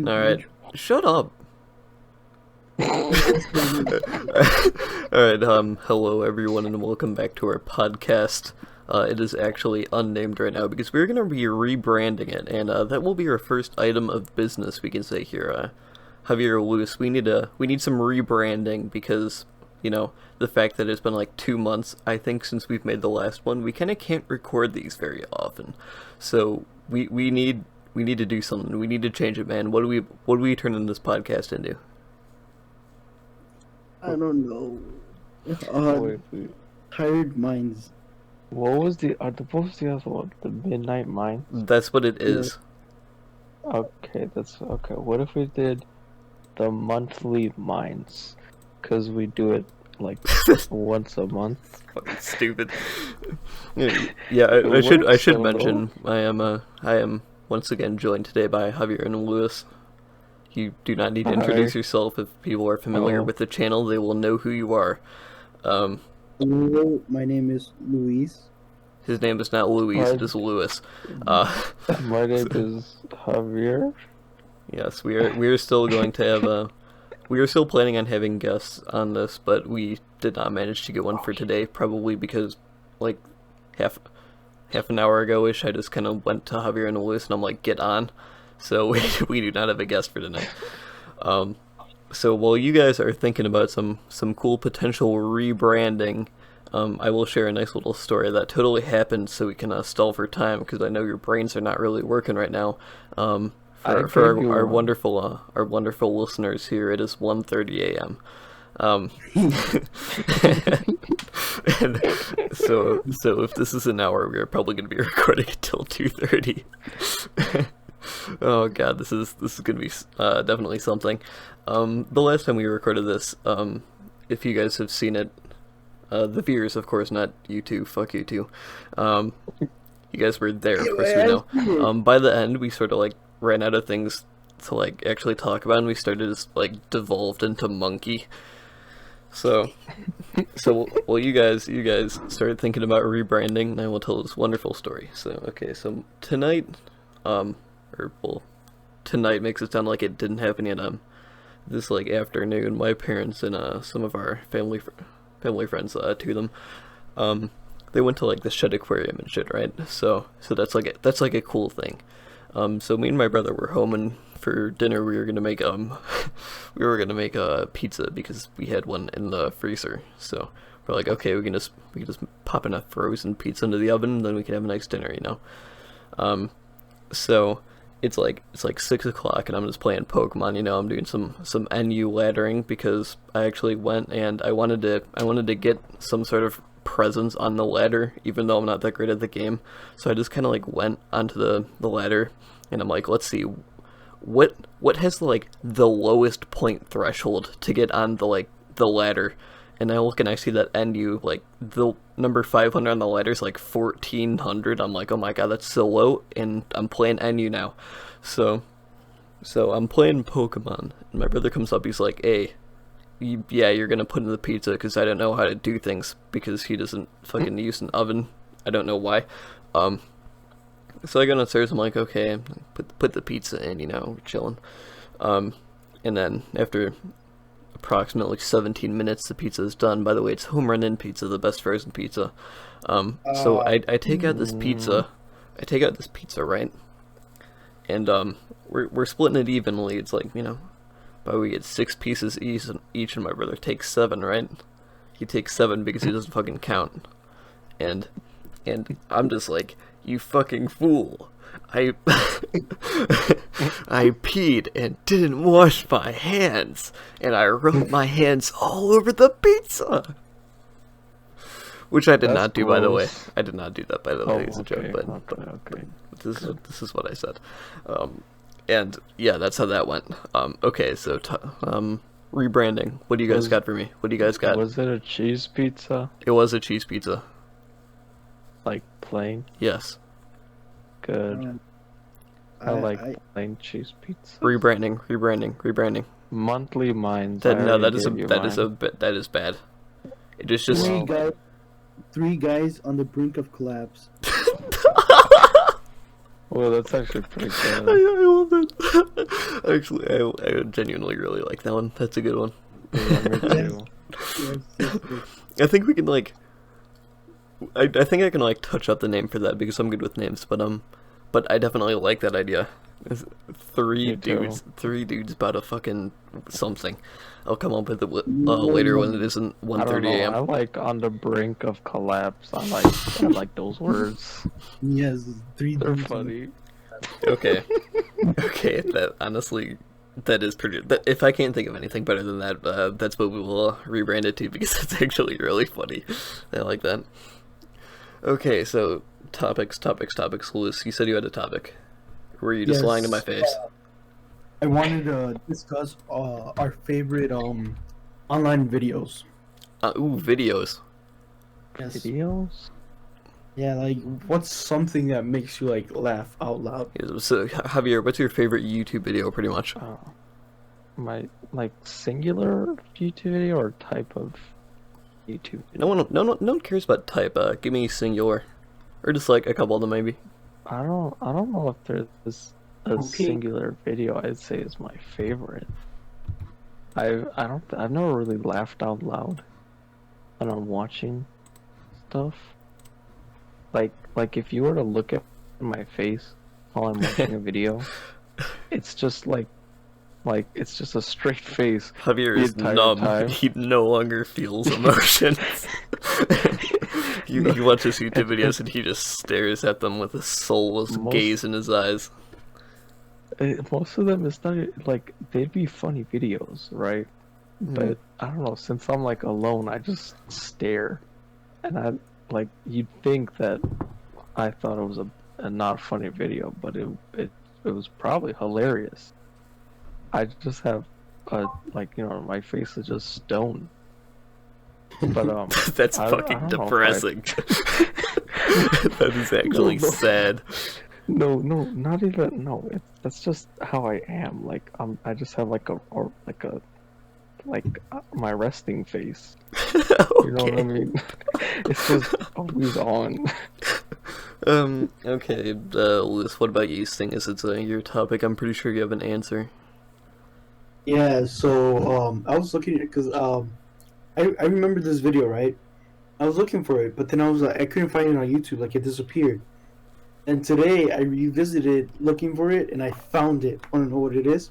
Alright, shut up. Alright, hello everyone and welcome back to our podcast. It is actually unnamed right now because we're going to be rebranding it, and that will be our first item of business, we can say here. Javier Lewis, we need some rebranding because, you know, the fact that it's been like 2 months, I think, since we've made the last one, we kind of can't record these very often. So we need to do something. We need to change it, man. What do we turn this podcast into? I don't know. Tired minds. What was the other one? The Midnight Mine? That's what it is. Okay, that's okay. What if we did the monthly mines? Because we do it like once a month. Fucking stupid. Yeah, I should mention I am once again joined today by Javier and Lewis. You do not need to introduce yourself. If people are familiar with the channel, they will know who you are. Hello, my name is Luis. His name is not Luis, it is Lewis. My name is Javier. Yes, we are still going to have we are still planning on having guests on this, but we did not manage to get one for today, probably because like half an hour ago-ish, I just kind of went to Javier and Lewis and I'm like, get on. So we do not have a guest for tonight. So while you guys are thinking about some cool potential rebranding, I will share a nice little story that totally happened so we can stall for time, because I know your brains are not really working right now. For our wonderful listeners here, it is 1:30 a.m. And so if this is an hour, we are probably going to be recording until 2:30. Oh god, this is gonna be definitely something. The last time we recorded this, if you guys have seen it, the viewers, of course, not you two, fuck you two. You guys were there, of course we know. By the end, we sort of like ran out of things to like actually talk about, and we started just like devolved into monkey. So well, you guys started thinking about rebranding, and I will tell this wonderful story. So okay, so tonight, tonight makes it sound like it didn't happen yet. This like afternoon, my parents and some of our family friends to them, they went to like the Shed Aquarium and shit, right? So that's like a cool thing. So me and my brother were home, and for dinner we were gonna make pizza because we had one in the freezer. So we're like, okay, we can just pop enough frozen pizza into the oven, and then we can have a nice dinner, you know. So it's like 6 o'clock, and I'm just playing Pokemon. You know, I'm doing some NU laddering because I actually went and I wanted to get some sort of presence on the ladder, even though I'm not that great at the game. So I just kind of like went onto the ladder, and I'm like, let's see what has like the lowest point threshold to get on the ladder. And I look and I see that NU, like, the number 500 on the ladder is like 1400. I'm like, oh my god, that's so low, and I'm playing NU now. So I'm playing Pokemon, and my brother comes up, he's like, hey, yeah, you're gonna put in the pizza, because I don't know how to do things, because he doesn't fucking use an oven. I don't know why. So I go downstairs, I'm like, okay, put the pizza in, you know, we're chilling. And then after approximately 17 minutes, the pizza is done. By the way, it's Home Run In Pizza, the best frozen pizza. So I take out this pizza. Right? And we're splitting it evenly. It's like, you know, but we get 6 pieces each, and my brother takes 7, right? He takes 7 because he doesn't fucking count. And I'm just like, you fucking fool. I peed and didn't wash my hands, and I rubbed my hands all over the pizza. Which I did not do, by the way. I did not do that, by the way. It's a joke, but this is what I said. And yeah, that's how that went. Okay, so rebranding. What do you guys got for me? What do you guys got? Was it a cheese pizza? It was a cheese pizza. Like plain? Yes. Good. I like plain cheese pizza. Rebranding. Monthly mines. That is bad. It is just three guys on the brink of collapse. Well, that's actually pretty good. I love it. Actually, I genuinely really like that one. That's a good one. Yeah, me Yes. too. Yes. I think we can like. I think I can like touch up the name for that because I'm good with names, but I definitely like that idea. Me too. Three dudes about a fucking something. I'll come up with it later when it isn't I don't 1:30 know. I a.m. like on the brink of collapse. I like those words. Yes, 3 They're dudes. funny. Okay, okay. That honestly, that is pretty. If I can't think of anything better than that, that's what we will rebrand it to because it's actually really funny. I like that. Okay, so topics. Lewis, you said you had a topic. Were you just lying to my Yes. face? I wanted to discuss our favorite online videos. Videos. Yes. Videos? Yeah, like what's something that makes you like laugh out loud? So, Javier, what's your favorite YouTube video, pretty much? My like singular YouTube video or type of YouTube video? No one cares about type. Give me singular, or just like a couple of them, maybe. I don't know if there's a singular video I'd say is my favorite. I've never really laughed out loud when I'm watching stuff. Like if you were to look at my face while I'm watching a video, it's just like it's just a straight face. Javier the is entire numb. time. He no longer feels emotions. You watch his YouTube videos and he just stares at them with a soulless gaze in his eyes. Most of them, it's not like they'd be funny videos, right? But I don't know. Since I'm like alone, I just stare, and I like you'd think that I thought it was a not funny video, but it was probably hilarious. I just have like my face is just stone. But That's I fucking don't know if depressing. That is actually No. sad. No, not even. No, that's just how I am. Like I just have like my resting face. You know what I mean? It's just always on. Okay, Lewis, what about you? Seeing as it's your topic, I'm pretty sure you have an answer. Yeah, so I was looking at because I remember this video, right? I was looking for it, but then I was like I couldn't find it on YouTube, like it disappeared. And today I revisited looking for it and I found it. Want to know what it is?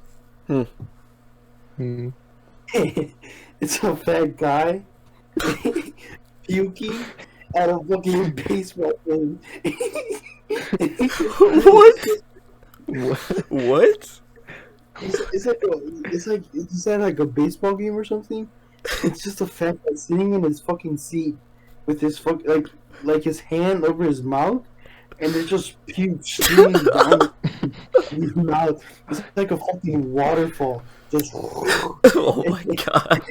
It's a fat guy puking at a fucking baseball game. What? What? Is that like a baseball game or something? It's just a fat guy sitting in his fucking seat with his like his hand over his mouth, and there's just puke streaming down his mouth. It's like a fucking waterfall. Just Oh my god.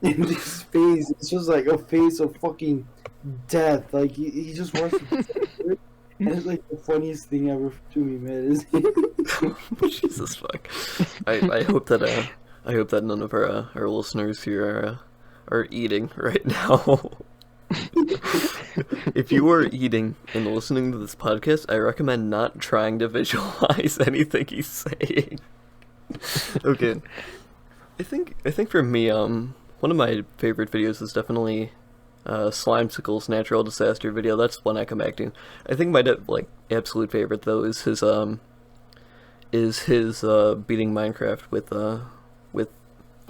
in his face, it's just like a face of fucking death. Like he just wants to. And it's like the funniest thing ever to me, man. Jesus fuck. I hope that none of our listeners here are eating right now. If you are eating and listening to this podcast, I recommend not trying to visualize anything he's saying. Okay. I think for me, one of my favorite videos is definitely Slimecicle's natural disaster video. That's one I come back to. I think my absolute favorite though is his beating Minecraft with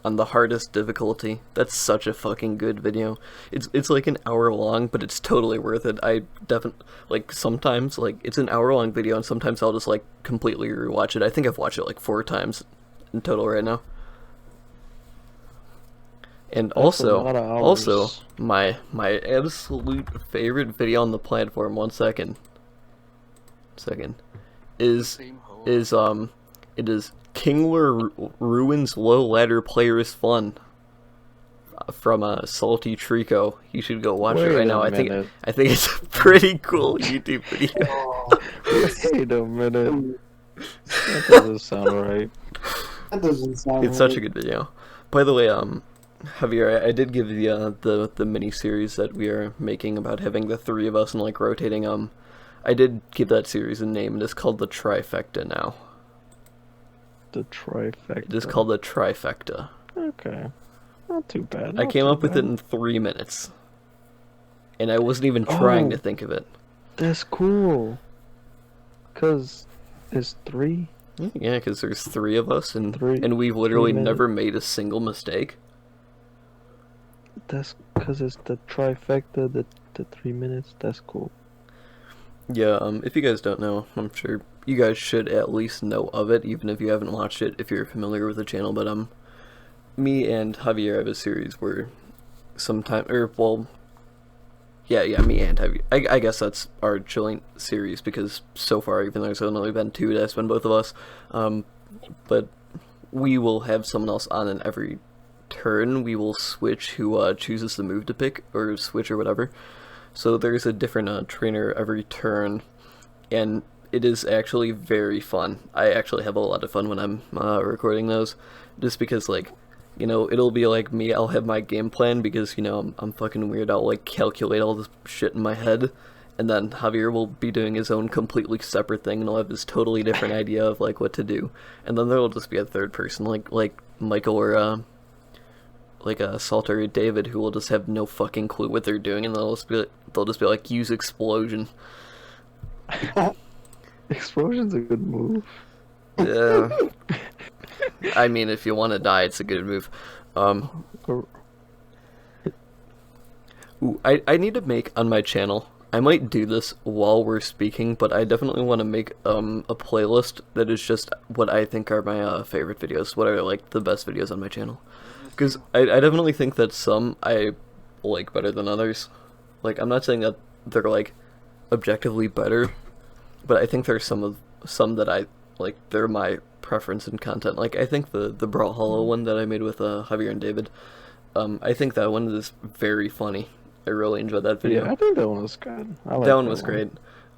on the hardest difficulty. That's such a fucking good video. It's like an hour long, but it's totally worth it. I definitely sometimes it's an hour long video, and sometimes I'll just completely rewatch it. I think I've watched it 4 times in total right now. And also my absolute favorite video on the platform. 1 second. It is Kingler ruins low ladder players fun from SaltyTreecko. You should go watch it right now. I think it's a pretty cool YouTube video. Wait a minute. That doesn't sound right. That doesn't sound. It's such a good video. By the way, Javier, I did give the mini series that we are making about having the 3 of us and rotating. I did give that series a name, and it's called the Trifecta now. The trifecta. It is called the trifecta. Okay. Not too bad. I came up with it in 3 minutes. And I wasn't even trying to think of it. That's cool. Because it's 3. Yeah, because there's 3 of us, and Three- we've literally 3 minutes. never made a single mistake. That's because it's the trifecta, the 3 minutes. That's cool. Yeah, if you guys don't know, I'm sure you guys should at least know of it, even if you haven't watched it, if you're familiar with the channel, but me and Javier have a series where sometime, or, well, yeah, me and Javier, I guess that's our joint series, because so far, even though there's only been 2, that's been both of us, but we will have someone else on in every turn. We will switch who chooses the move to pick, or switch or whatever. So there's a different trainer every turn, and it is actually very fun. I actually have a lot of fun when I'm recording those, just because, like, you know, it'll be like me, I'll have my game plan, because, you know, I'm fucking weird, I'll, like, calculate all this shit in my head, and then Javier will be doing his own completely separate thing, and he'll have this totally different idea of, like, what to do, and then there'll just be a third person, like Michael or, like a Salter or David, who will just have no fucking clue what they're doing, and they'll just be like, use explosion. Explosion's a good move. Yeah. I mean, if you want to die, it's a good move. Ooh, I need to make on my channel. I might do this while we're speaking, but I definitely want to make a playlist that is just what I think are my favorite videos, what are, like, the best videos on my channel. Because I definitely think that some I like better than others. Like, I'm not saying that they're, like, objectively better, but I think there's some that I, like, they're my preference in content. Like, I think the Brawlhalla one that I made with Javier and David, I think that one is very funny. I really enjoyed that video. Yeah, I think that one was good. I like that one was great.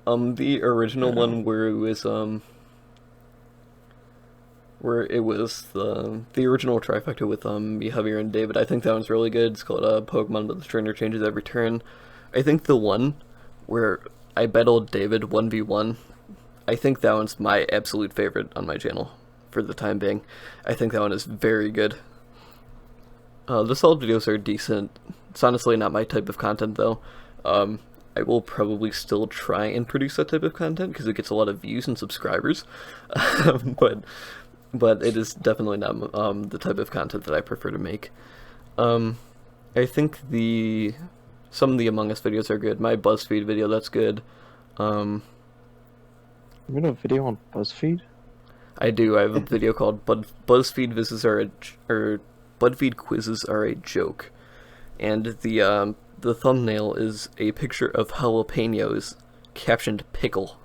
The original one where it was the original trifecta with me, Javier, and David. I think that one's really good. It's called Pokemon, but the trainer changes every turn. I think the one where I battled David 1v1, I think that one's my absolute favorite on my channel for the time being. I think that one is very good. The solid videos are decent. It's honestly not my type of content, though. I will probably still try and produce that type of content because it gets a lot of views and subscribers. But it is definitely not the type of content that I prefer to make. I think some of the Among Us videos are good. My BuzzFeed video, that's good. You made a video on BuzzFeed? I do. I have a video called BuzzFeed BuzzFeed quizzes are a joke, and the thumbnail is a picture of jalapenos captioned pickle,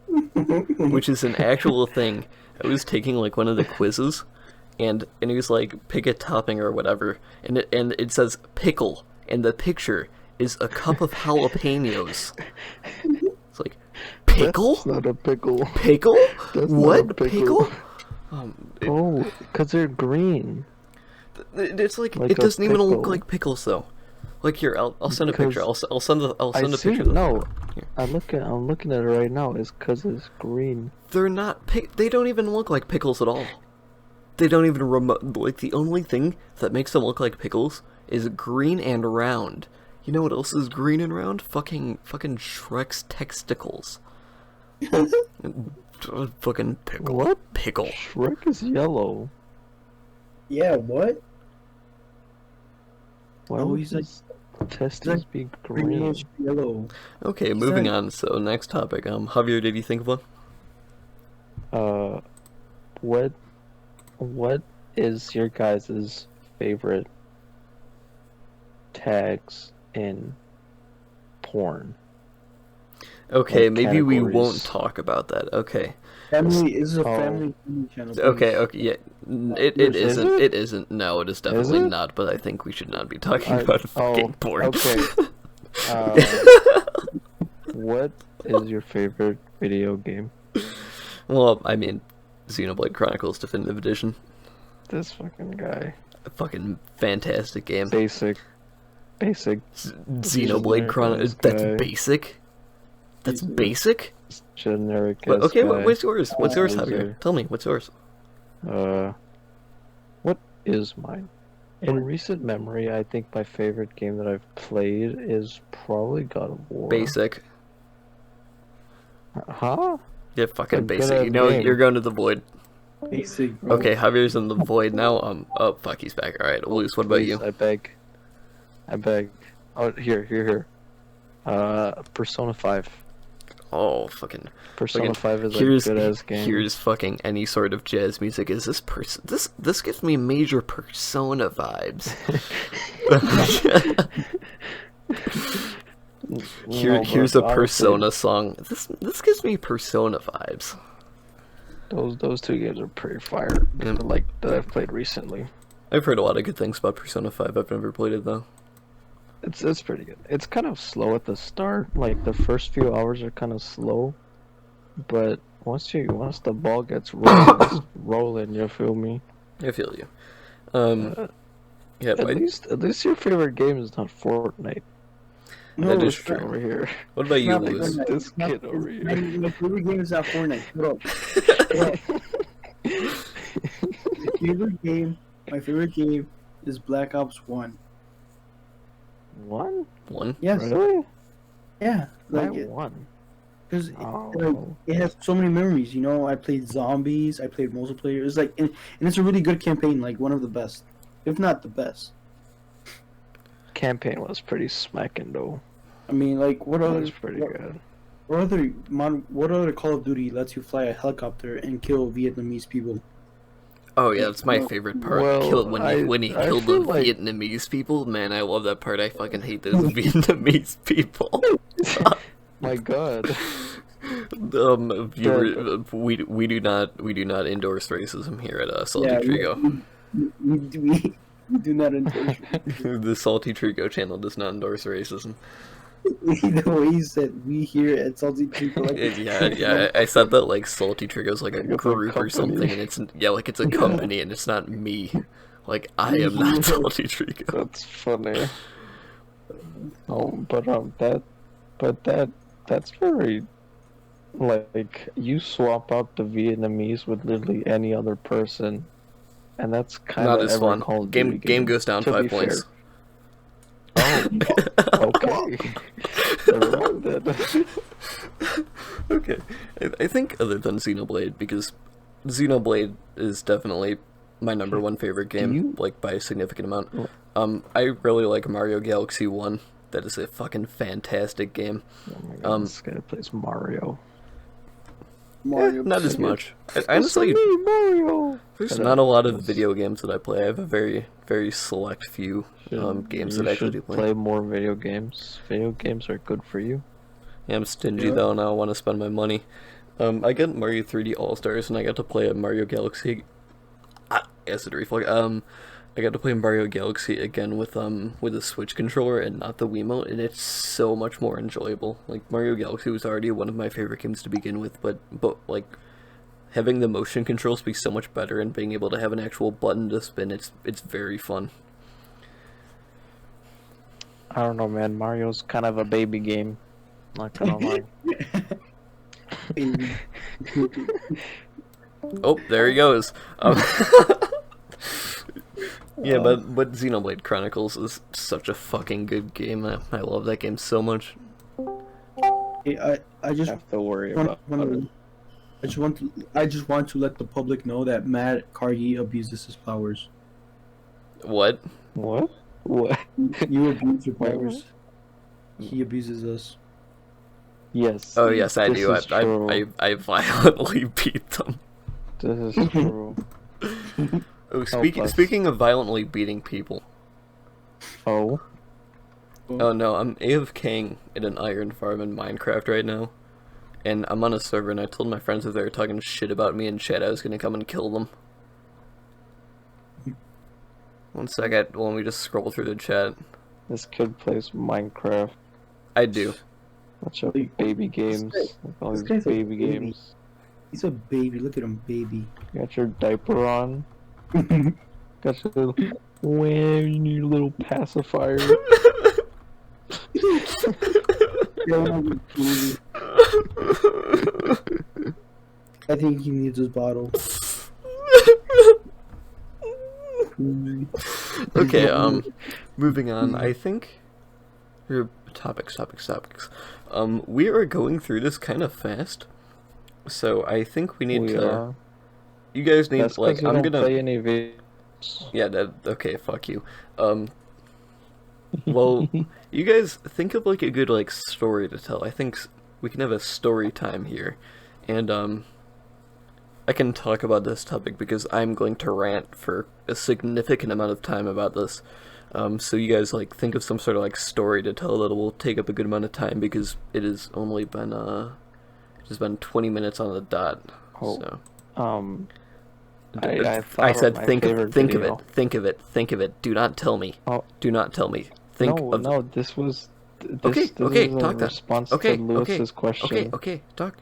which is an actual thing. I was taking, like, one of the quizzes, and it was like, pick a topping or whatever, and it says pickle, and the picture is a cup of jalapenos. It's like, pickle? That's not a pickle. Pickle? That's What? not a pickle. Pickle? Because they're green. It's like Like it a doesn't even look pickle. like pickles, though. Like, here, I'll send a picture. I'll send a I see picture. it. No, Here. I'm looking at it right now. It's because it's green. They're not they don't even look like pickles at all. They don't even like, the only thing that makes them look like pickles is green and round. You know what else is green and round? Fucking Shrek's testicles. Fucking pickle. What? Pickle. Shrek is yellow. Yeah, what? Why Oh, would he's like- his testes be green? Greenish yellow. Okay, moving on. So next topic. Javier, did you think of one? What is your guys' favorite tags in porn? Okay, Like maybe we categories. won't talk about that. Okay. Family is a Oh. family channel. Okay, please. okay, yeah. It Is isn't. it? It isn't. No, it is definitely it? not, but I think we should not be talking I- about fucking oh, porn. okay. What is your favorite video game? Well, I mean, Xenoblade Chronicles Definitive Edition. This fucking guy. A fucking fantastic game. Basic. Xenoblade Chronicles. Generic ass That's guy. basic? That's basic? Generic. But, ass okay, guy. what's yours? What's yours, Loser. Javier? Tell me, what's yours? What is mine? In recent memory, I think my favorite game that I've played is probably God of War. Basic. Huh? Yeah, fucking It's a basic. good-ass You know, game. you're going to the void. Basic, bro. Okay, Javier's in the void now. Oh, fuck, he's back. Alright, Luis, what about Please, you? I beg. Oh, here. Persona 5. Oh, fucking... Persona 5 is a here's good-ass game. here's fucking any sort of jazz music. Is this this gives me major Persona vibes. Here's a Persona song. This gives me Persona vibes. Those two games are pretty fire. Yeah. Like that I've played recently. I've heard a lot of good things about Persona 5. I've never played it though. It's pretty good. It's kind of slow at the start. Like the first few hours are kind of slow, but once the ball gets rolling, it's rolling. You feel me? I feel you. Yeah, At least your favorite game is not Fortnite. No, that is it's not. true. Over here. What about you, Not Luis? Fortnite. This Not- kid over here. My favorite game is not Fortnite. Shut up. My favorite game is Black Ops 1. One? One. Yes. Really? Yeah. Why Like one? because Oh. it has so many memories. You know, I played zombies. I played multiplayer. It's like, and it's a really good campaign. Like one of the best, if not the best. Campaign was pretty smacking though. I mean, like what That other was pretty good. what other Call of Duty lets you fly a helicopter and kill Vietnamese people? Oh yeah, that's my favorite part. Well, When he I killed feel the like- Vietnamese people. Man, I love that part. I fucking hate those Vietnamese people. My God. We do not endorse racism here at SaltyTreecko. We do not endorse. The SaltyTreecko channel does not endorse racism. The way you said we here at SaltyTreecko, like Yeah. I said that like SaltyTreecko is like a Like it's a group or company. something, and it's like it's a company, and it's not me. Like I am not SaltyTreecko. That's funny. Oh, that's very like you swap out the Vietnamese with literally any other person, and that's kind Not of as fun. Call of Duty Game goes down to 5 be points. fair. Oh, okay. Never mind then. Okay, I think other than Xenoblade, because Xenoblade is definitely my number one favorite game, you- like by a significant amount. I really like Mario Galaxy 1. That is a fucking fantastic game. Oh my God, this guy plays Mario. Mario. Not as much. Honestly, It's me, Mario. there's Shut not a up. lot of video games that I play. I have a very, very select few games You that I actually do should play. play more video games. Video games are good for you. Yeah, I'm stingy Yeah. though, and I don't want to spend my money. I got Mario 3D All Stars, and I got to play a Mario Galaxy. Acid reflux. I got to play Mario Galaxy again with a Switch controller and not the Wiimote, and it's so much more enjoyable. Like Mario Galaxy was already one of my favorite games to begin with, but like having the motion controls be so much better and being able to have an actual button to spin, it's very fun. I don't know, man. Mario's kind of a baby game. Not gonna lie. Oh, there he goes. Yeah, but Xenoblade Chronicles is such a fucking good game. I love that game so much. I just Have to worry want, about it. I just want to let the public know that Matt Cargi abuses his powers. What? What? What? You abuse your Wait, powers. He abuses us. Yes. Oh yes, I this do. is true. I violently beat them. This is true. Oh, us. speaking of violently beating people. Oh. Oh no, I'm AFKing in an iron farm in Minecraft right now. And I'm on a server, and I told my friends if they were talking shit about me in chat, I was gonna come and kill them. One second, let me just scroll through the chat. This kid plays Minecraft. I do. Bunch of baby games. Like all this these guy's a baby baby. games. He's a baby. Look at him, baby. You got your diaper on. Got your little. Well, you need a little pacifier. I think he needs his bottle. Okay, moving on, I think... Topics. We are going through this kind of fast, so I think we need to... Are. You guys need, That's like, you I'm don't gonna... play any videos. Yeah, okay, fuck you. Well, you guys think of, like, a good, like, story to tell. I think we can have a story time here, and, I can talk about this topic because I'm going to rant for a significant amount of time about this. So you guys, like, think of some sort of, like, story to tell that will take up a good amount of time because it has only been, it's been 20 minutes on the dot. Oh, so. I said think of it. Do not tell me. Oh. Do not tell me. No, this was... This Okay, is talk a then. response Okay, to Lewis's question. Okay, talk.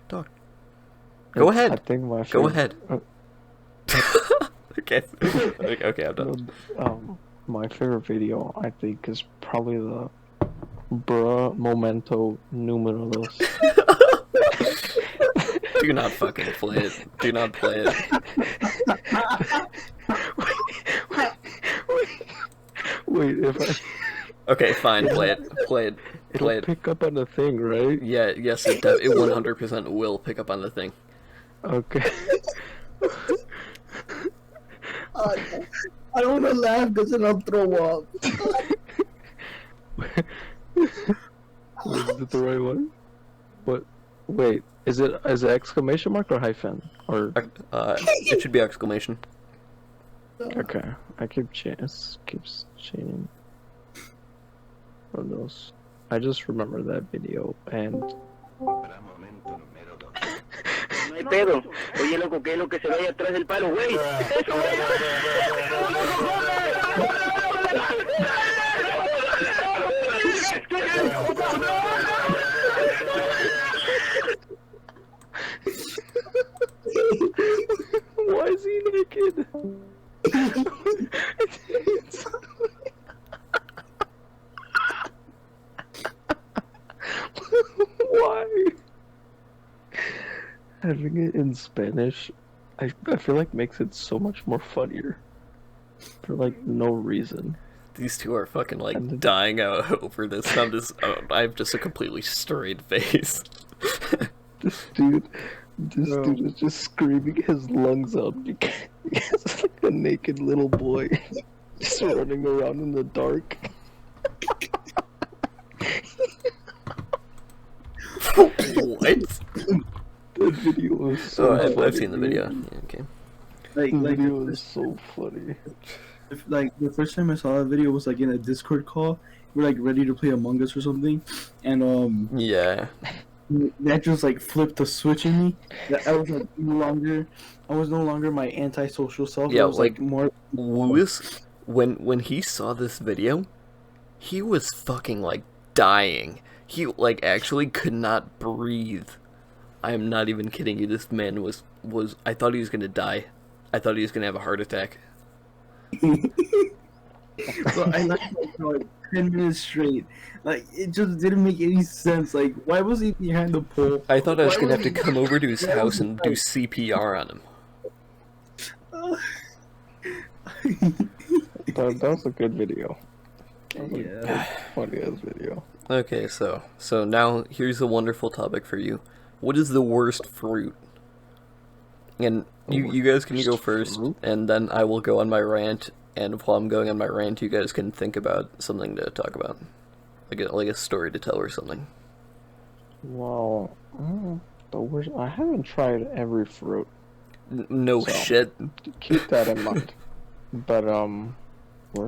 Go ahead. I think my Go favorite... ahead. Okay, I'm done. My favorite video, I think, is probably the Bruh Momento Numero Dos. Do not fucking play it. Do not play it. Wait, if I... Okay, fine, play it. It'll pick up on the thing, right? Yeah, yes, it 100% will pick up on the thing. Okay. I don't want to laugh because then I'll throw up. Is it the right one? What? Wait, is it exclamation mark or hyphen? Or It should be exclamation. okay, I keeps changing. For those, I just remember that video and. No hay pedo. Oye, loco, ¿qué es lo que se ve ahí atrás del palo, güey? ¡Eso, Why is he naked? Why? Having it in Spanish, I feel like makes it so much more funnier. For like no reason. These two are fucking like dying out over this. I have just a completely straight face. This dude is just screaming his lungs out because it's like a naked little boy just running around in the dark. What? The video was so funny. I've seen the video. Yeah, okay. The video is so funny. Like the first time I saw that video was like in a Discord call. We're like ready to play Among Us or something, and Yeah. that just like flipped the switch in me. That I was like I was no longer my antisocial self. Yeah, I was like more. Lewis, when he saw this video, he was fucking like dying. He like actually could not breathe. I am not even kidding you. This man was I thought he was gonna die. I thought he was gonna have a heart attack. So I laughed for like 10 minutes straight. Like it just didn't make any sense. Like why was he behind the pole? I thought I was Why gonna have to he- come over to his why house was he and do CPR on him. That was a good video. Yeah. Funny ass video. Okay, so now here's a wonderful topic for you. What is the worst fruit? And you guys can go first, fruit? and then I will go on my rant. And while I'm going on my rant, you guys can think about something to talk about, like a story to tell or something. Well, the worst. I haven't tried every fruit. No So- shit. Keep that in mind. But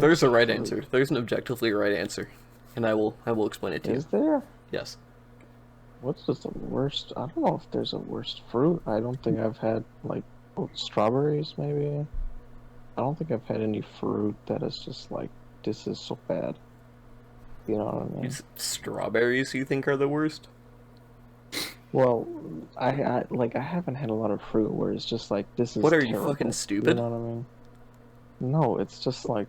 There's a right fruit. answer. There's an objectively right answer, and I will explain it to you. Is there? Yes. What's just the worst? I don't know if there's a worst fruit. I don't think I've had like strawberries. Maybe. I don't think I've had any fruit that is just like this is so bad. You know what I mean? It's strawberries you think are the worst? Well, I haven't had a lot of fruit where it's just like this is. What are you terrible. fucking stupid? You know what I mean? No, it's just like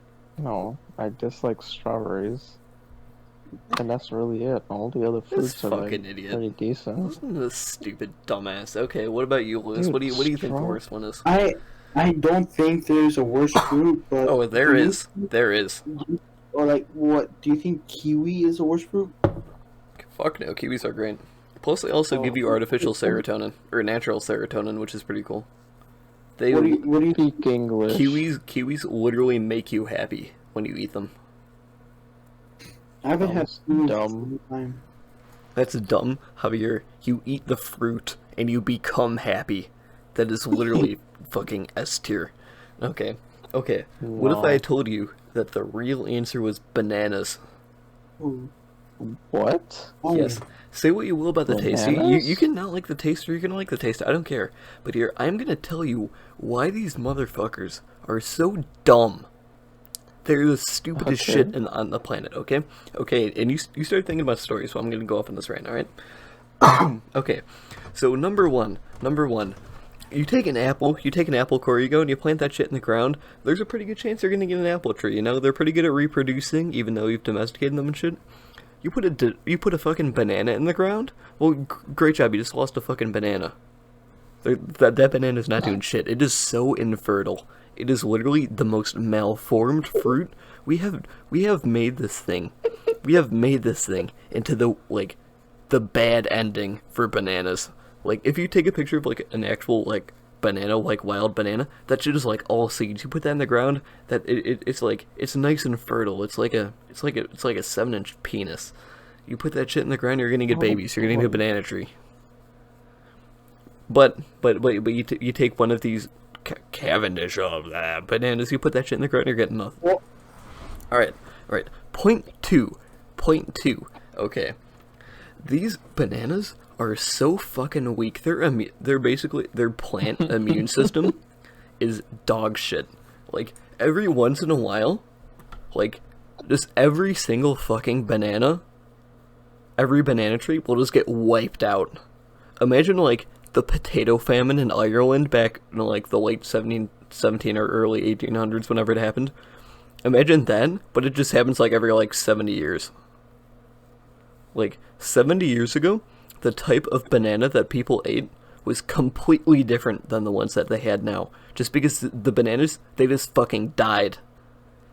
I dislike strawberries, and that's really it. All the other fruits are like fucking idiot. pretty decent. Listen to this stupid dumbass. Okay, what about you, Lewis? Dude, What do you think the worst one is? I don't think there's a worse fruit, but Oh, there is. There is. Or like, what do you think? Kiwi is a worse fruit? Fuck no, kiwis are great. Plus, they also give you artificial serotonin or natural serotonin, which is pretty cool. They What do you Speak English. kiwis literally make you happy when you eat them. I haven't had Sounds kiwi dumb. in a long time. That's dumb, Javier. You eat the fruit and you become happy. That is literally fucking S tier. Okay. What if No. I told you that the real answer was bananas? Ooh. What? Oh. Yes. Say what you will about the taste. You Bananas? can not like the taste or you can like the taste. I don't care. But here, I'm gonna tell you why these motherfuckers are so dumb. They're the stupidest Okay. shit on the planet, okay? Okay, and you start thinking about stories, so I'm gonna go off on this right now, alright? Okay, so number one, you take an apple core, you go and you plant that shit in the ground, there's a pretty good chance you're gonna get an apple tree, you know? They're pretty good at reproducing, even though you've domesticated them and shit. You put a fucking banana in the ground? Well, great job, you just lost a fucking banana. That banana's not doing shit. It is so infertile. It is literally the most malformed fruit. We have made this thing. We have made this thing into the bad ending for bananas. Like, if you take a picture of like an actual like banana, like wild banana, that shit is like all seeds. You put that in the ground, that it's nice and fertile. It's like a 7-inch penis. You put that shit in the ground, you're gonna get babies. You're gonna get a banana tree. But you take one of these Cavendish bananas, you put that shit in the ground, you're getting nothing. Well- All right. Point two. Okay, these bananas are so fucking weak. They're basically their plant immune system is dog shit. Like every once in a while, like just every single fucking banana, every banana tree will just get wiped out. Imagine like the potato famine in Ireland back in like the late 17 or early 1800s, whenever it happened. Imagine then, but it just happens like every like 70 years. Like 70 years ago, the type of banana that people ate was completely different than the ones that they had now. Just because the bananas, they just fucking died.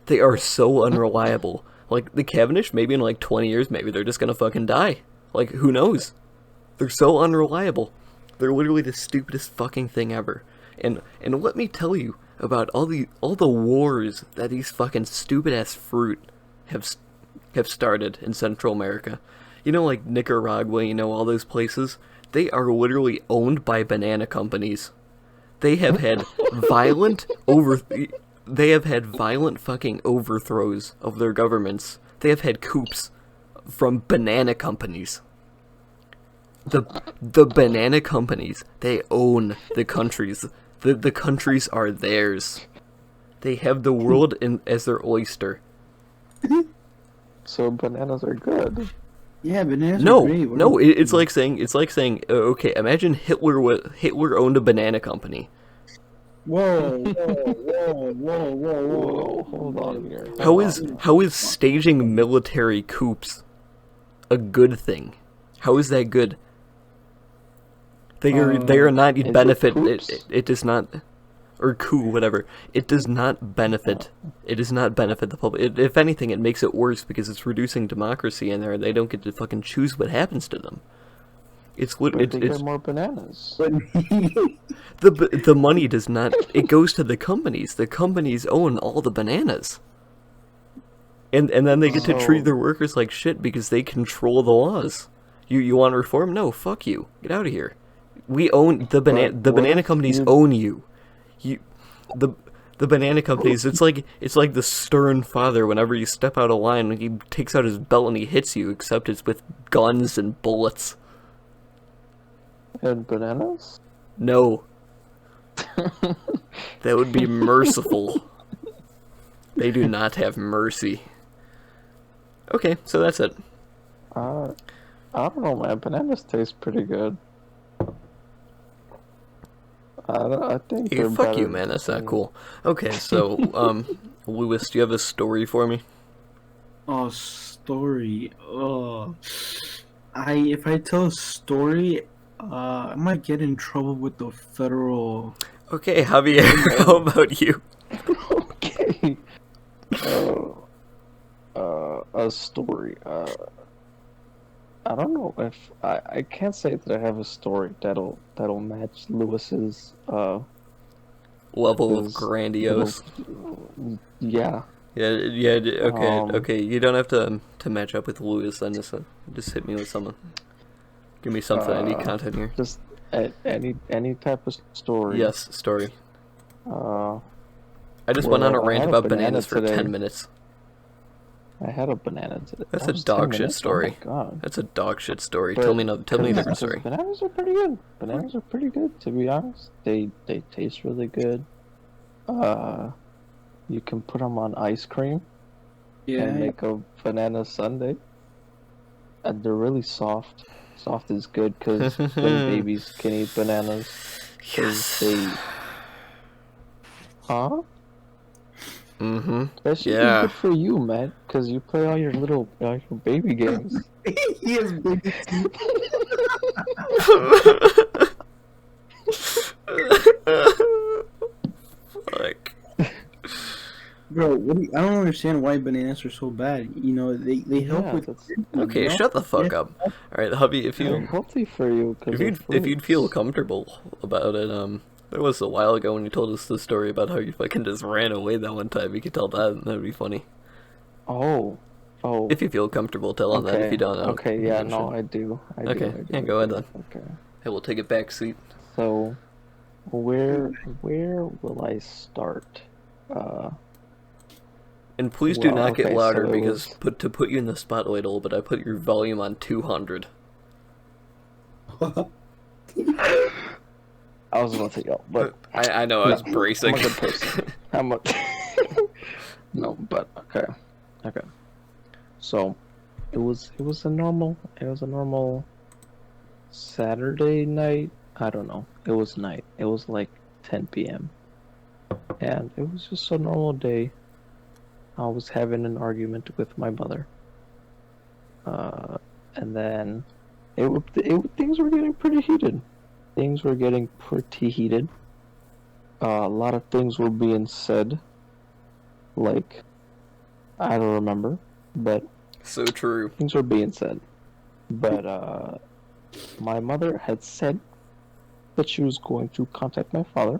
They are so unreliable. Like the Cavendish, maybe in like 20 years, maybe they're just gonna fucking die. Like, who knows? They're so unreliable. They're literally the stupidest fucking thing ever. And let me tell you about all the wars that these fucking stupid ass fruit have started in Central America. You know, like Nicaragua, you know, all those places. They are literally owned by banana companies. They have had violent fucking overthrows of their governments. They have had coups from banana companies. The banana companies, they own the countries. The countries are theirs. They have the world as their oyster. So bananas are good. Yeah, bananas No, are great. no, it's like saying, okay, imagine Hitler owned a banana company. Whoa, whoa. Hold on here. How is staging military coups a good thing? How is that good? They are not is it benefit. coups? It does not, or coup, whatever. It does not benefit. It does not benefit the public. If anything, it makes it worse because it's reducing democracy in there. They don't get to fucking choose what happens to them. It's But it's they get more bananas. the money does not. It goes to the companies. The companies own all the bananas. And then they get to treat their workers like shit because they control the laws. You want reform? No, fuck you. Get out of here. We own the banana. The banana companies own you. The banana companies. It's like the stern father. Whenever you step out of line, he takes out his belt and he hits you. Except it's with guns and bullets. And bananas? No. That would be merciful. They do not have mercy. Okay, so that's it. I don't know, man. Bananas taste pretty good. I think Hey, they're fuck better you, man. That's not than- cool. Okay, so Lewis, do you have a story for me? Oh, story. Oh, if I tell a story, I might get in trouble with the federal. Okay, Javier, how about you? Okay. A story. I don't know if I can't say that I have a story that'll match Lewis's Level of his little, grandiose. yeah. Yeah. Okay, Um, okay. You don't have to match up with Lewis. Then just hit me with someone. Give me something. I need content here. Just any type of story. Yes, story. I just went Well, on a I rant had a about banana bananas for today. 10 minutes. I had a banana today. That's That a was 10 dog shit minutes? story. Oh my god. That's a dog shit story. But- Tell me a different Because story. bananas are pretty good. Bananas are pretty good, to be honest. They taste really good. You can put them on ice cream and make a banana sundae. And they're really soft. Soft is good because then babies can eat bananas. 'Cause they... Huh? Mm-hmm. That should be Yeah. good for you, man. Because you play all your little your baby games. He has baby teeth. Fuck. Bro, I don't understand why bananas are so bad. You know, they help Yeah, with. that's Okay, you know? shut the fuck up. All right, hubby. If they're you healthy for you. Cause if you'd feel comfortable about it, there was a while ago when you told us the story about how you fucking just ran away that one time. You could tell that. That'd be funny. Oh. If you feel comfortable telling that. If you don't, Okay, yeah, no no, shit. I do. Okay, yeah, go ahead then. Okay. Hey, we'll take a back seat. So, where will I start? And please do Well, not get okay, louder so it because was- to put you in the spotlight a little bit, I put your volume on 200. I was about to go, but I know I was no, bracing. I'm a good person. I'm a no, but okay. So, it was a normal Saturday night. I don't know. It was night. It was like 10 p.m. And it was just a normal day. I was having an argument with my mother. And then things were getting pretty heated. Things were getting pretty heated. A lot of things were being said. Like, I don't remember, but So true. things were being said. But, my mother had said that she was going to contact my father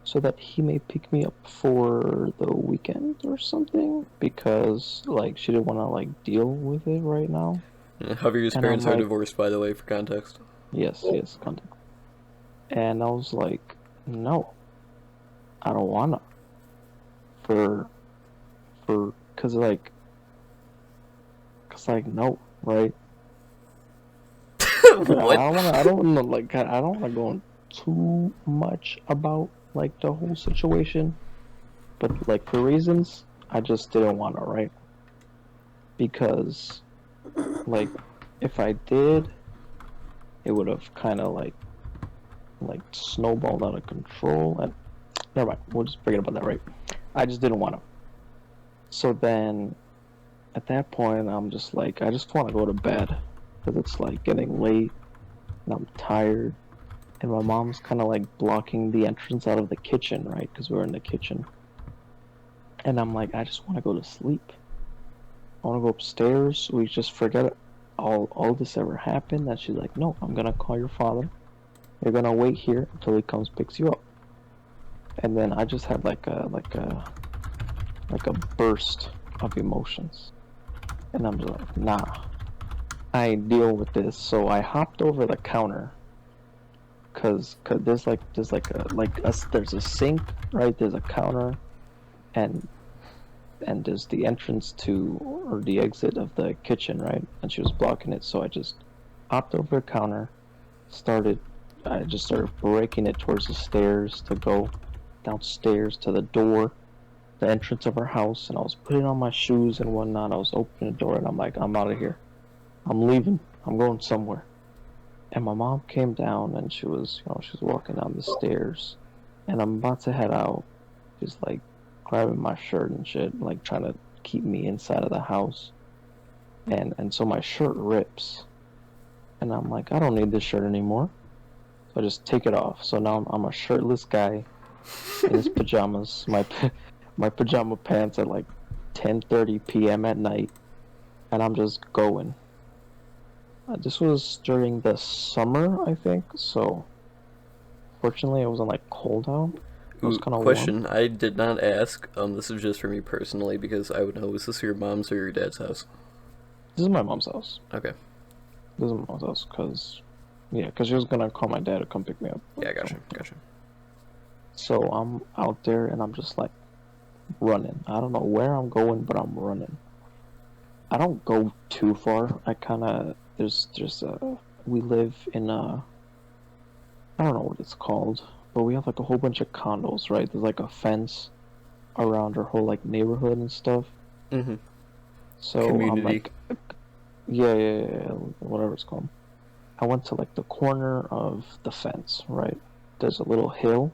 so that he may pick me up for the weekend or something, because, like, she didn't want to, like, deal with it right now. Yeah, Javier's And parents I'm are like- divorced, by the way, for context. Yes, contact. And I was like, no, I don't wanna. Cause no, right? What? I don't wanna go on too much about, like, the whole situation, but, like, for reasons, I just didn't wanna, right? Because, like, if I did, it would have kind of, like snowballed out of control, and never mind, we'll just forget about that, right? I just didn't want to. So then, at that point, I'm just like, I just want to go to bed, because it's, like, getting late, and I'm tired, and my mom's kind of, like, blocking the entrance out of the kitchen, right, because we're in the kitchen, and I'm like, I just want to go to sleep. I want to go upstairs, we just forget all this ever happened. That she's like, no, I'm gonna call your father. You're gonna wait here until he comes picks you up. And then I just had like a burst of emotions, and I'm just like, nah, I ain't dealing with this. So I hopped over the counter, cause there's a sink, right? There's a counter, and there's the entrance to, or the exit of the kitchen, right? And she was blocking it, so I just hopped over the counter, I just started breaking it towards the stairs to go downstairs to the door, the entrance of her house, and I was putting on my shoes and whatnot. I was opening the door, and I'm like, I'm out of here. I'm leaving. I'm going somewhere. And my mom came down, and she was walking down the stairs, and I'm about to head out. She's like grabbing my shirt and shit, like trying to keep me inside of the house. And so my shirt rips. And I'm like, I don't need this shirt anymore. So I just take it off. So now I'm a shirtless guy in his pajamas, my pajama pants at like 10:30 p.m. at night, and I'm just going. This was during the summer, I think. So fortunately, it wasn't like cold out. It was kind of warm. Question: I did not ask. This is just for me personally because I would know. Is this your mom's or your dad's house? This is my mom's house. Okay. This is my mom's house because she was gonna call my dad to come pick me up. Yeah, gotcha. So I'm out there and I'm just like running. I don't know where I'm going, but I'm running. I don't go too far. I kind of we live in I don't know what it's called, but we have like a whole bunch of condos, right? There's like a fence around our whole like neighborhood and stuff. Mm-hmm. So Community. I'm like, yeah, whatever it's called. I went to like the corner of the fence, right? There's a little hill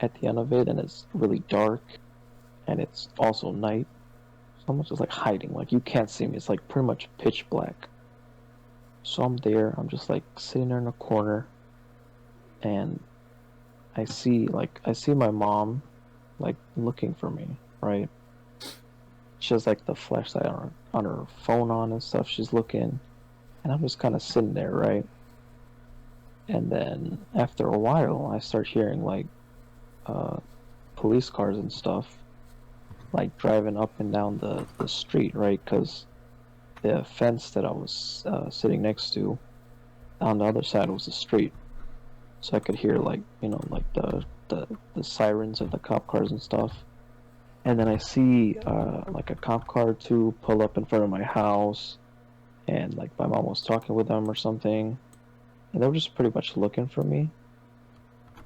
at the end of it, and it's really dark, and it's also night. So I'm just like hiding, like you can't see me. It's like pretty much pitch black. So I'm there. I'm just like sitting there in a corner, and I see my mom, like looking for me, right? She has like the flashlight on her phone on and stuff. She's looking, and I'm just kind of sitting there, right? And then after a while, I start hearing like police cars and stuff, like driving up and down the street, right? Because the fence that I was sitting next to, on the other side was the street, so I could hear like like the sirens of the cop cars and stuff. And then I see like a cop car or two pull up in front of my house, and like my mom was talking with them or something, and they were just pretty much looking for me,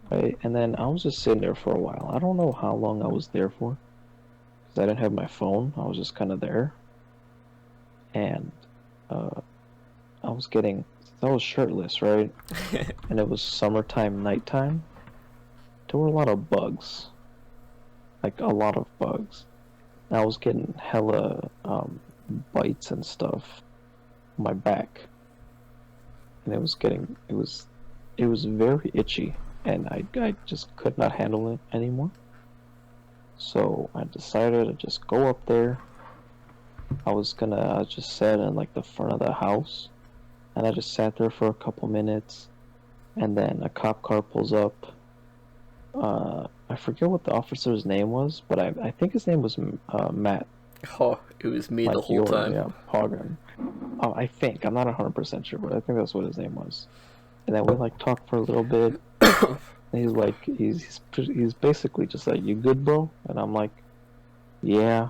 right? And then I was just sitting there for a while. I don't know how long I was there for, because I didn't have my phone. I was just kind of there, and I was shirtless, right? And it was summertime, nighttime. There were a lot of bugs. Like a lot of bugs. And I was getting hella bites and stuff on my back, and it was very itchy, and I just could not handle it anymore. So I decided to just go up there. I just sat in like the front of the house, and I just sat there for a couple minutes, and then a cop car pulls up. I forget what the officer's name was, but I think his name was Matt. Oh, it was me like the whole time. Yeah, Poggin. I think. I'm not 100% sure, but I think that's what his name was. And then we like talked for a little bit. And he's like, he's basically just like, "You good, bro?" And I'm like, "Yeah."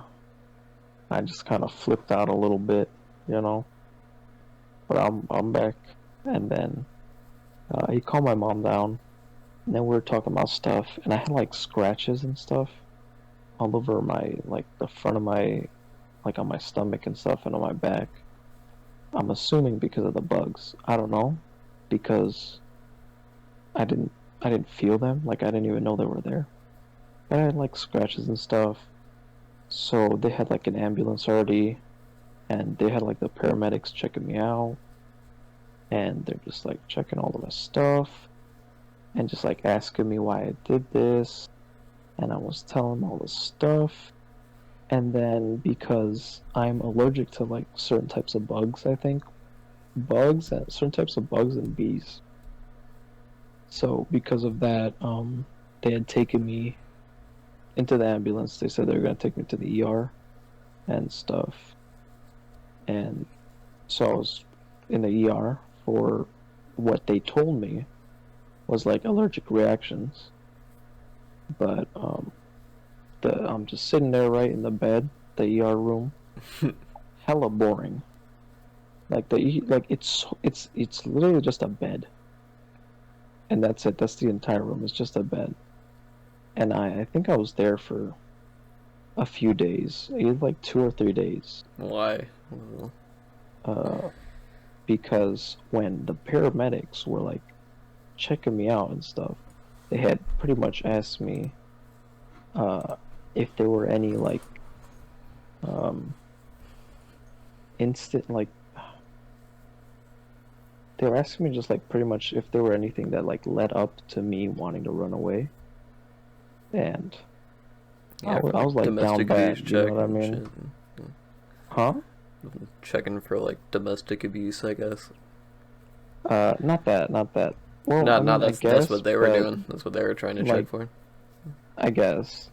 I just kind of flipped out a little bit, But I'm back. And then he calmed my mom down. And then we were talking about stuff, and I had like scratches and stuff all over my the front of my on my stomach and stuff, and on my back. I'm assuming because of the bugs. I don't know, because I didn't feel them. Like I didn't even know they were there. But I had like scratches and stuff. So they had like an ambulance already, and they had like the paramedics checking me out, and they're just like checking all of my stuff, and just like asking me why I did this, and I was telling them all this stuff. And then because I'm allergic to like certain types of bugs, I think certain types of bugs and bees. So because of that, they had taken me into the ambulance. They said they were gonna take me to the ER and stuff. And so I was in the ER for what they told me was like allergic reactions. But I'm just sitting there right in the bed, the ER room, hella boring. Like it's literally just a bed, and that's it. That's the entire room. It's just a bed, and I think I was there for a few days, either like 2 or 3 days. Why? Because when the paramedics were like checking me out and stuff, they had pretty much asked me if there were any like they were asking me just like pretty much if there were anything that like led up to me wanting to run away, and Yeah, I was like down domestic bad. abuse You know check what I and mean? shit. Huh? Checking for like domestic abuse, I guess. Not that, not that. Well, No, I mean, I that's guess, what they were but, doing. That's what they were trying to check like, for. I guess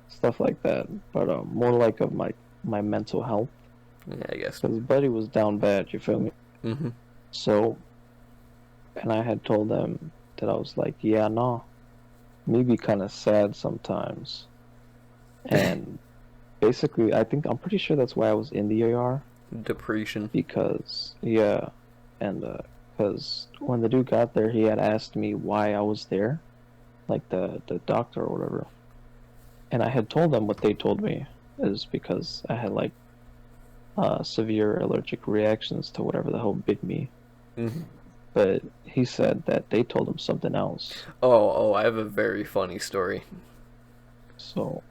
stuff like that, but more like of my mental health. Yeah, I guess. Because Buddy was down bad. You feel me? Mm-hmm. So, and I had told them that I was like, yeah, no, me be kind of sad sometimes, and basically, I'm pretty sure that's why I was in the AR. Depression. Because yeah, and because when the dude got there, he had asked me why I was there, like the doctor or whatever, and I had told them what they told me is because I had like severe allergic reactions to whatever the hell bit me. Mm-hmm. But he said that they told him something else. Oh, I have a very funny story. So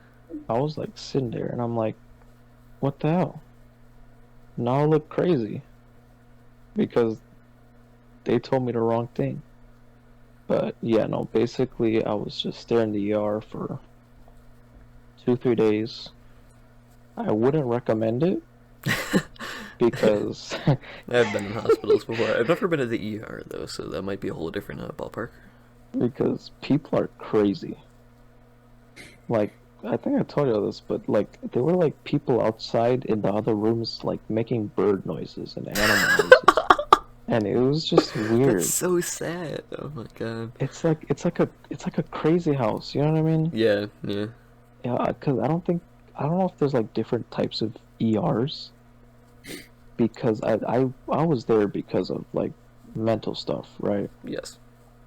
I was like sitting there, and I'm like, what the hell? Now I look crazy because they told me the wrong thing. But yeah, no, basically I was just there in the ER for 2-3 days. I wouldn't recommend it because I've been in hospitals before. I've never been to the ER though, so that might be a whole different ballpark. because people are crazy. Like, I think I told you all this, but like there were like people outside in the other rooms like making bird noises and animal noises. And it was just weird. That's so sad. Oh my god. It's like a crazy house. You know what I mean? Yeah. Yeah, because I don't know if there's like different types of ERs. Because I was there because of like mental stuff, right? Yes.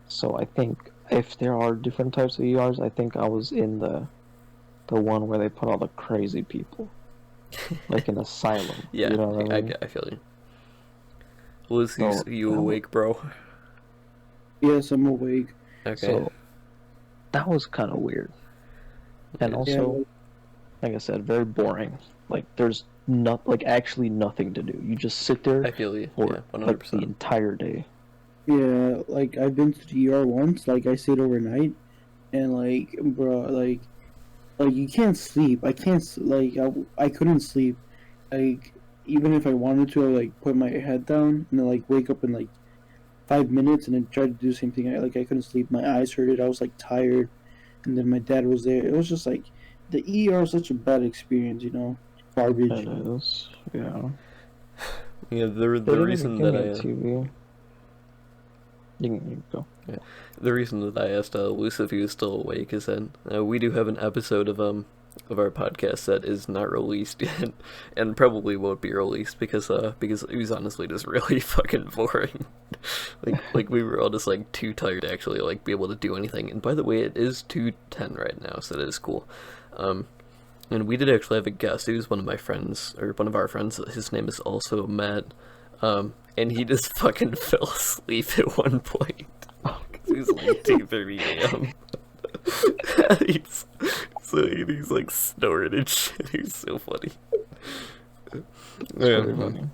So I think if there are different types of ERs, I think I was in the one where they put all the crazy people, like an asylum. Yeah, you know what I mean? I feel you. Liz, So, you awake, bro? Yes, I'm awake. Okay. So that was kind of weird, and also, like I said, very boring. Like there's actually nothing to do. You just sit there I feel you. for Yeah, 100%. like the entire day. Yeah, like I've been to the ER once. Like I stayed overnight, and like, bro, like you can't sleep. I couldn't sleep. Like even if I wanted to, I would, like put my head down and then like wake up in like 5 minutes and then try to do the same thing. I couldn't sleep. My eyes hurted. I was like tired, and then my dad was there. It was just like the ER is such a bad experience, you know, garbage. It is, yeah. Yeah, the reason give that me a TV. You can go. Yeah, the reason that I asked Luce if he was still awake is that we do have an episode of our podcast that is not released yet, and probably won't be released because it was honestly just really fucking boring. like we were all just like too tired to actually like be able to do anything. And by the way, it is 2:10 right now, so that is cool. And we did actually have a guest. He was one of my friends, or one of our friends. His name is also Matt. And he just fucking fell asleep at one point. Because he was like 2:30 a.m. he's like snoring and shit. He's so funny. Funny.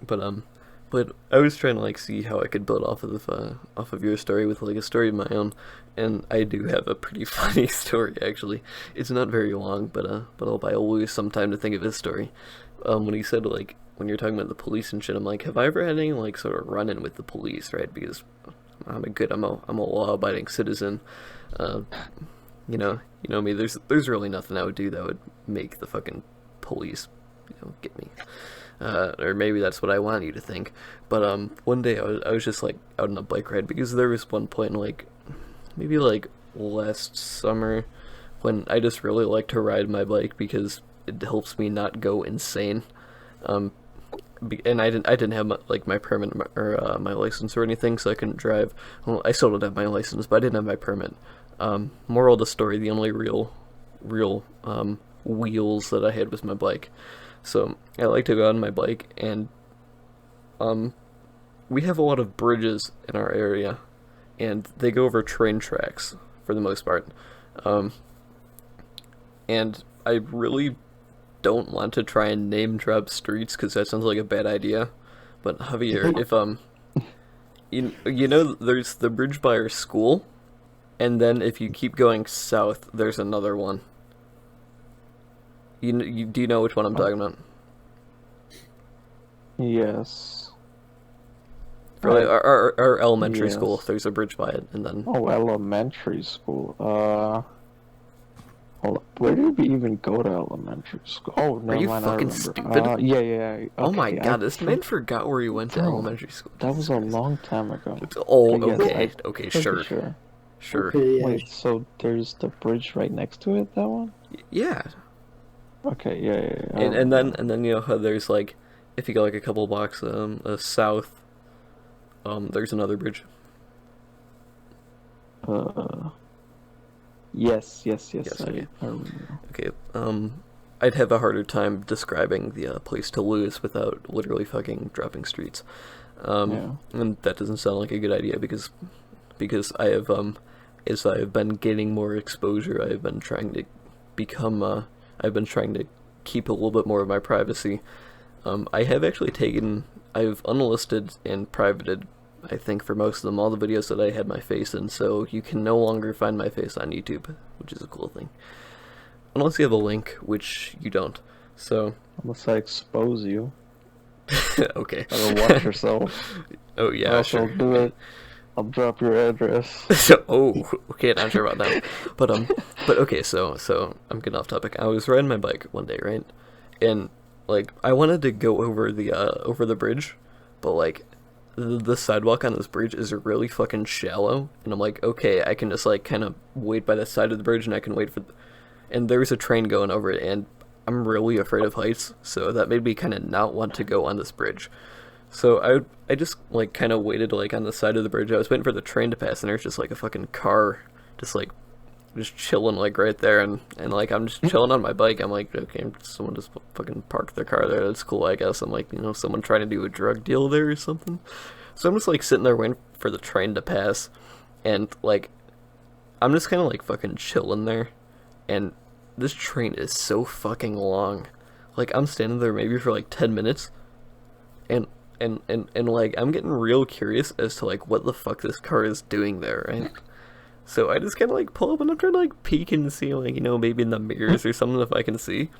But I was trying to like see how I could build off of your story with like a story of my own, and I do have a pretty funny story actually. It's not very long, but I'll lose some time to think of his story. When he said like when you're talking about the police and shit, I'm like, have I ever had any like sort of run-in with the police, right? Because I'm a law-abiding citizen. You know me. There's really nothing I would do that would make the fucking police, get me. Or maybe that's what I want you to think. But one day I was just like out on a bike ride because there was one point like maybe like last summer when I just really like to ride my bike because it helps me not go insane. And I didn't have my permit or my license or anything, so I couldn't drive. Well, I still don't have my license, but I didn't have my permit. Moral of the story: the only real wheels that I had was my bike. So I like to go on my bike, and we have a lot of bridges in our area, and they go over train tracks for the most part. And I really don't want to try and name drop streets because that sounds like a bad idea. But Javier, you know, there's the bridge by our school, and then if you keep going south, there's another one. Do you know which one I'm talking about? Yes. For like our elementary Yes. school, there's a bridge by it, and then Oh, elementary school. Hold up. Where did we even go to elementary school? Oh, never you mind, fucking I remember. stupid? Yeah. oh my Okay, god, this man forgot where he went to Bro, elementary school. That was a long time ago. Oh, But yes, okay, I- okay, pretty sure. Sure. Okay, yeah. Wait, so there's the bridge right next to it, that one? Yeah. Okay, yeah. I And remember. then you know how there's like, if you go like a couple blocks south, there's another bridge. Yes, Yes, okay. I remember. Okay, I'd have a harder time describing the place to lose without literally fucking dropping streets. Yeah. And that doesn't sound like a good idea because I have as I have been gaining more exposure, I have been trying to become I've been trying to keep a little bit more of my privacy. I have actually I've unlisted and privated, I think, for most of them, all the videos that I had my face in, so you can no longer find my face on YouTube, which is a cool thing. Unless you have a link, which you don't. So, Unless I expose you. okay. Better watch yourself. Oh, yeah, Else sure. I'll do it. I'll drop your address. Oh, okay, not sure about that. But okay, so I'm getting off topic. I was riding my bike one day, right? And like I wanted to go over the bridge, but like the sidewalk on this bridge is really fucking shallow, and I'm like, okay, I can just like kind of wait by the side of the bridge, and I can wait for and there's a train going over it, and I'm really afraid of heights, so that made me kind of not want to go on this bridge. So I just like kind of waited like on the side of the bridge. I was waiting for the train to pass, and there's just like a fucking car just chilling like right there, and like I'm just chilling on my bike. I'm like, okay, someone just fucking parked their car there. That's cool, I guess. I'm like, you know, someone trying to do a drug deal there or something. So I'm just like sitting there waiting for the train to pass, and like I'm just kind of like fucking chilling there, and this train is so fucking long. Like I'm standing there maybe for like 10 minutes, and like I'm getting real curious as to like what the fuck this car is doing there, right? So I just kind of like pull up, and I'm trying to like peek and see, like, you know, maybe in the mirrors or something if I can see.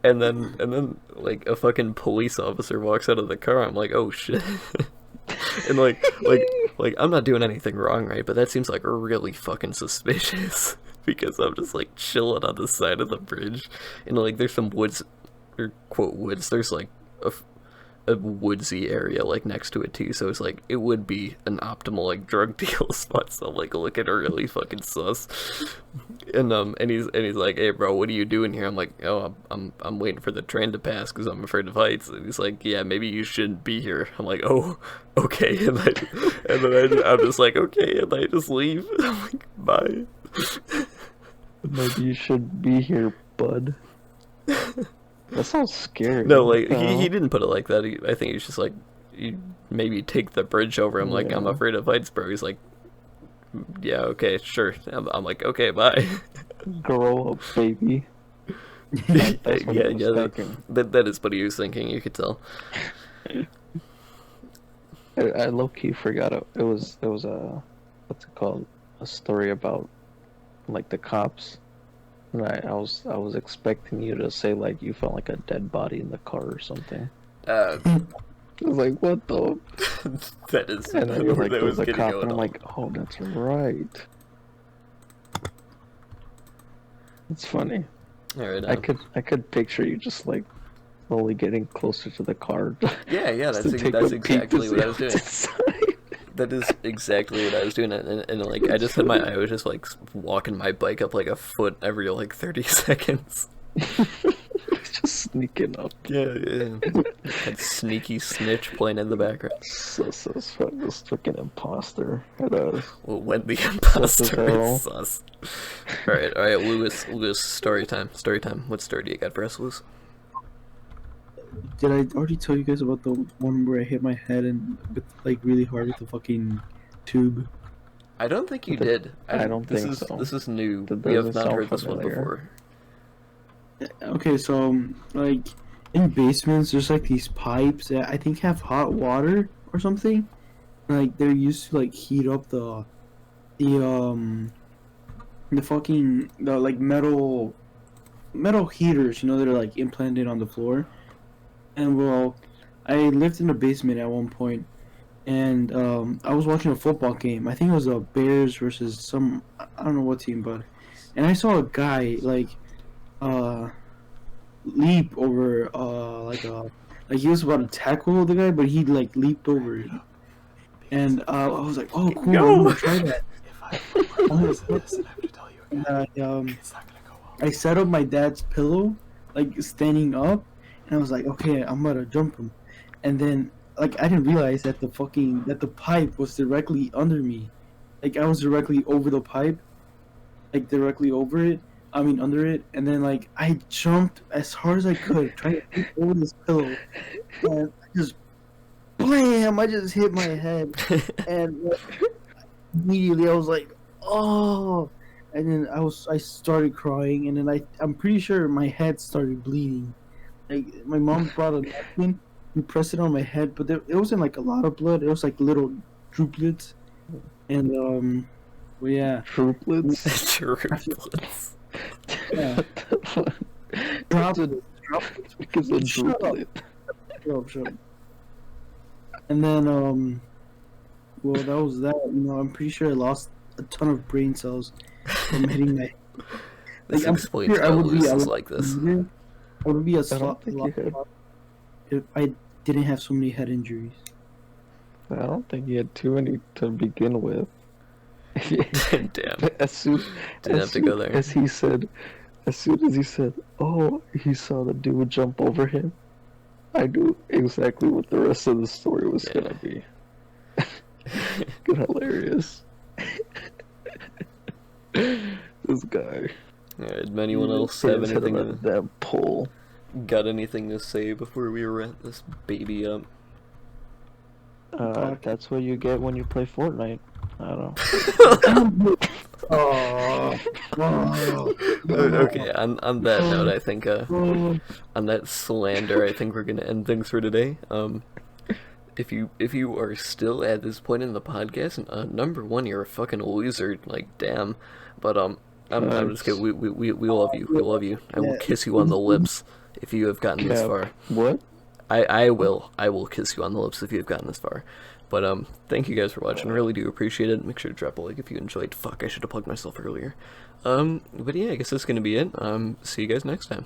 And then like a fucking police officer walks out of the car. I'm like, oh shit. And like I'm not doing anything wrong, right? But that seems like really fucking suspicious because I'm just like chilling on the side of the bridge, and like there's some woods, or quote woods. There's like a woodsy area like next to it too, so it's like it would be an optimal like drug deal spot. So I'm like looking really fucking sus, and he's like, hey bro, what are you doing here? I'm like, oh, I'm waiting for the train to pass because I'm afraid of heights. And he's like, yeah, maybe you shouldn't be here. I'm like, oh, okay. And then I'm just like, okay, and I just leave. I'm like, bye. Maybe you should be here, bud. That sounds scary. No, like What the hell? he didn't put it like that. I think he's just like, you maybe take the bridge over. I'm like, I'm Yeah. afraid of heights, bro. He's like, yeah, okay, sure. I'm like, okay, bye. Grow up, baby. That's what yeah, I was thinking. that is what he was thinking. You could tell. I low key forgot it was a what's it called, a story about like the cops. And I was expecting you to say like you felt like a dead body in the car or something. I was like, what the? That is And then you're like, that there's was a getting cop, going and I'm on. like, oh, that's right. It's funny. All right, I could picture you just like slowly getting closer to the car. yeah, just that's to take that's a peek to exactly see what I was doing. what's inside. That is exactly what I was doing, and like I was just like walking my bike up like a foot every like 30 seconds. Just sneaking up. Yeah. That sneaky snitch playing in the background. So fuck this freaking imposter. Well, when the Sus as imposter hell. is sus. All right, Lewis, story time. What story do you got for us, Lewis? Did I already tell you guys about the one where I hit my head and with like really hard with the fucking tube? I don't think you did. I don't this think is, so. This is new. That We have doesn't not sound heard this one familiar. before. Okay, so like in basements, there's like these pipes that I think have hot water or something, like they used to like heat up the like metal heaters, you know, that are like implanted on the floor. And well, I lived in the basement at one point, and I was watching a football game. I think it was the Bears versus some, I don't know what team, but, and I saw a guy like leap over like he was about to tackle the guy, but he like leaped over it. And I was like, oh cool, I'm gonna try that. And I set up my dad's pillow, like standing up, and I was like, okay, I'm gonna jump him. And then like I didn't realize that the pipe was directly under me. Like I was directly over the pipe, like directly over it. I mean under it, and then like I jumped as hard as I could, trying to leap over this pillow, and I just blam! I just hit my head, and immediately I was like, oh! And then I started crying, and then I'm pretty sure my head started bleeding. Like my mom brought a napkin, we pressed it on my head, but it wasn't like a lot of blood. It was like little droplets, and well yeah, Droplets. Droplets. Yeah. Droplets because of droplet. Shut up. And then well that was that. You know, I'm pretty sure I lost a ton of brain cells from hitting my. This I'm explains sure how I would loses like this. I would be a I don't think you had. if I didn't have so many head injuries. I don't think you had too many to begin with. Damn. As soon Didn't have to go there. as he said, as soon as he said, "Oh, he saw the dude jump over him," I knew exactly what the rest of the story was gonna be. Good, hilarious. This guy. Alright, anyone else have anything that pole? got anything to say before we wrap this baby up? That's what you get when you play Fortnite. I don't know. Okay, on that note, I think on that slander, I think we're gonna end things for today. If you are still at this point in the podcast, number one, you're a fucking loser. Like, damn. But I'm just kidding. We love you. We love you. I will kiss you on the lips if you have gotten this far. What? I will kiss you on the lips if you have gotten this far. But thank you guys for watching. I really do appreciate it. Make sure to drop a like if you enjoyed. Fuck, I should have plugged myself earlier. But yeah, I guess that's gonna be it. See you guys next time.